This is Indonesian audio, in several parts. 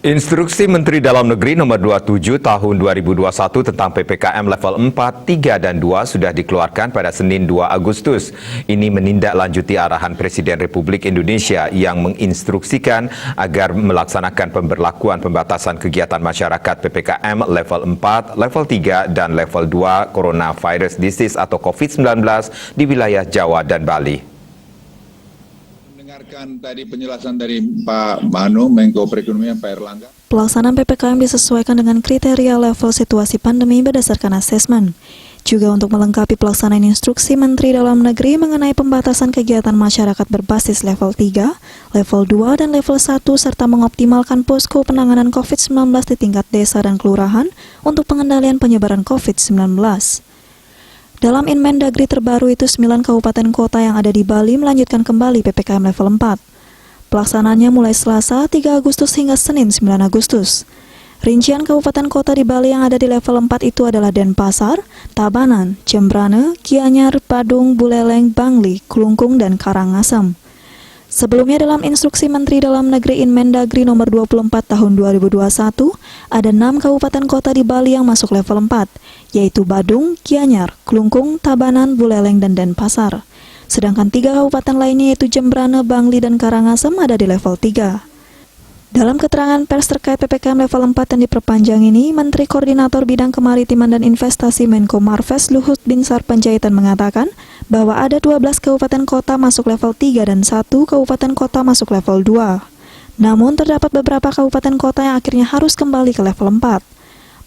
Instruksi Menteri Dalam Negeri Nomor 27 Tahun 2021 tentang PPKM level 4, 3, dan 2 sudah dikeluarkan pada Senin 2 Agustus. Ini menindaklanjuti arahan Presiden Republik Indonesia yang menginstruksikan agar melaksanakan pemberlakuan pembatasan kegiatan masyarakat PPKM level 4, level 3, dan level 2 Coronavirus Disease atau COVID-19 di wilayah Jawa dan Bali. Dengarkan tadi penjelasan dari Pak Manu, Menko Perekonomian Pak Erlangga. Pelaksanaan PPKM disesuaikan dengan kriteria level situasi pandemi berdasarkan asesmen. Juga untuk melengkapi pelaksanaan instruksi Menteri Dalam Negeri mengenai pembatasan kegiatan masyarakat berbasis level 3, level 2, dan level 1 serta mengoptimalkan posko penanganan COVID-19 di tingkat desa dan kelurahan untuk pengendalian penyebaran COVID-19. Dalam Inmen Dagri terbaru itu, 9 kabupaten kota yang ada di Bali melanjutkan kembali PPKM level 4. Pelaksanaannya mulai Selasa 3 Agustus hingga Senin 9 Agustus. Rincian kabupaten kota di Bali yang ada di level 4 itu adalah Denpasar, Tabanan, Jembrane, Gianyar, Badung, Buleleng, Bangli, Klungkung, dan Karangasem. Sebelumnya dalam instruksi Menteri Dalam Negeri Inmen Dagri Nomor 24 Tahun 2021, ada 6 kabupaten kota di Bali yang masuk level 4, yaitu Badung, Gianyar, Klungkung, Tabanan, Buleleng, dan Denpasar. Sedangkan 3 kabupaten lainnya yaitu Jembrane, Bangli, dan Karangasem ada di level 3. Dalam keterangan pers terkait PPKM level 4 yang diperpanjang ini, Menteri Koordinator Bidang Kemaritiman dan Investasi Menko Marves Luhut Binsar Panjaitan mengatakan bahwa ada 12 kabupaten kota masuk level 3 dan 1 kabupaten kota masuk level 2. Namun terdapat beberapa kabupaten kota yang akhirnya harus kembali ke level 4.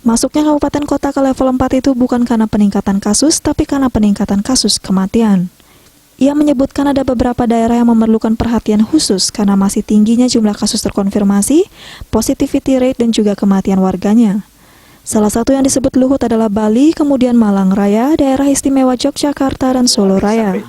Masuknya kabupaten kota ke level 4 itu bukan karena peningkatan kasus, tapi karena peningkatan kasus kematian. Ia menyebutkan ada beberapa daerah yang memerlukan perhatian khusus karena masih tingginya jumlah kasus terkonfirmasi, positivity rate, dan juga kematian warganya. Salah satu yang disebut Luhut adalah Bali, kemudian Malang Raya, daerah istimewa Yogyakarta, dan Solo Raya.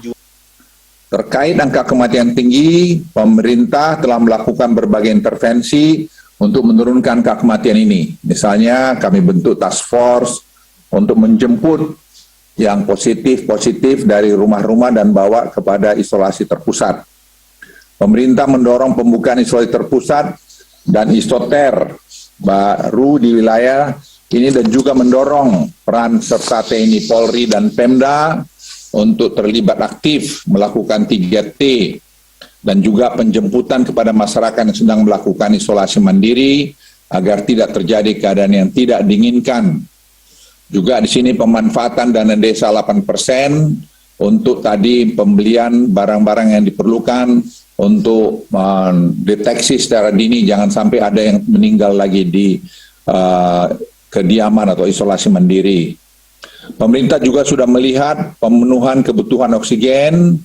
Terkait angka kematian tinggi, pemerintah telah melakukan berbagai intervensi untuk menurunkan angka kematian ini. Misalnya kami bentuk task force untuk menjemput yang positif dari rumah-rumah dan bawa kepada isolasi terpusat. Pemerintah mendorong pembukaan isolasi terpusat dan isoter baru di wilayah ini dan juga mendorong peran serta TNI, Polri, dan Pemda untuk terlibat aktif melakukan 3T dan juga penjemputan kepada masyarakat yang sedang melakukan isolasi mandiri agar tidak terjadi keadaan yang tidak diinginkan. Juga di sini pemanfaatan dana desa 8% untuk tadi pembelian barang-barang yang diperlukan untuk mendeteksi secara dini, jangan sampai ada yang meninggal lagi di kediaman atau isolasi mandiri. Pemerintah juga sudah melihat pemenuhan kebutuhan oksigen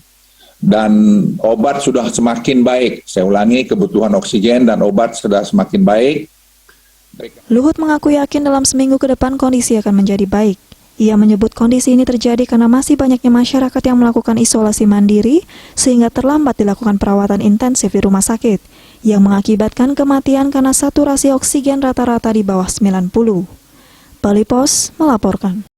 dan obat sudah semakin baik. Saya ulangi, kebutuhan oksigen dan obat sudah semakin baik. Luhut mengaku yakin dalam seminggu ke depan kondisi akan menjadi baik. Ia menyebut kondisi ini terjadi karena masih banyaknya masyarakat yang melakukan isolasi mandiri sehingga terlambat dilakukan perawatan intensif di rumah sakit yang mengakibatkan kematian karena saturasi oksigen rata-rata di bawah 90. Bali Pos melaporkan.